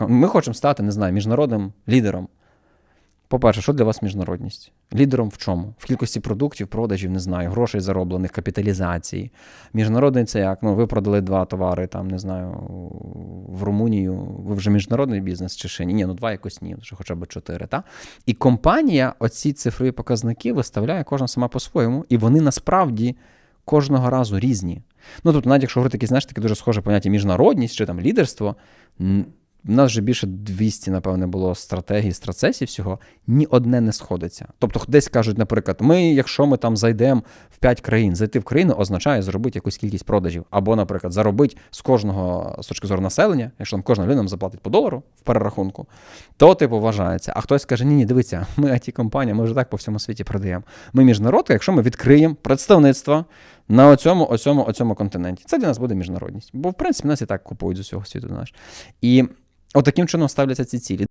Ми хочемо стати, не знаю, міжнародним лідером. По-перше, що для вас міжнародність? Лідером в чому? В кількості продуктів, продажів, не знаю, грошей зароблених, капіталізації. Міжнародний це як? Ну, ви продали 2 товари, там, не знаю, в Румунію. Ви вже міжнародний бізнес чи ще ні? Ні, ну 2 якось ні, вже хоча б 4, та? І компанія оці цифрові показники виставляє кожна сама по-своєму, і вони насправді кожного разу різні. Ну, тобто, навіть якщо говорити такі, знаєш, таке дуже схоже поняття міжнародність чи там лідерство, у нас вже більше 200, напевне, було стратегій, страцесів всього, ні одне не сходиться. Тобто десь кажуть, наприклад, якщо ми там зайдемо в 5 країн, зайти в країну означає зробити якусь кількість продажів. Або, наприклад, заробити з кожного, з точки зору населення, якщо там кожна людина нам заплатить по $1 в перерахунку, то, типу, вважається. А хтось каже, ні, дивіться, ми IT-компанія, ми вже так по всьому світі продаємо. Ми міжнародка, якщо ми відкриємо представництво на оцьому континенті. Це для нас буде міжнародність. Бо, в принципі, нас і так купують з усього світу. І отаким чином ставляться ці цілі.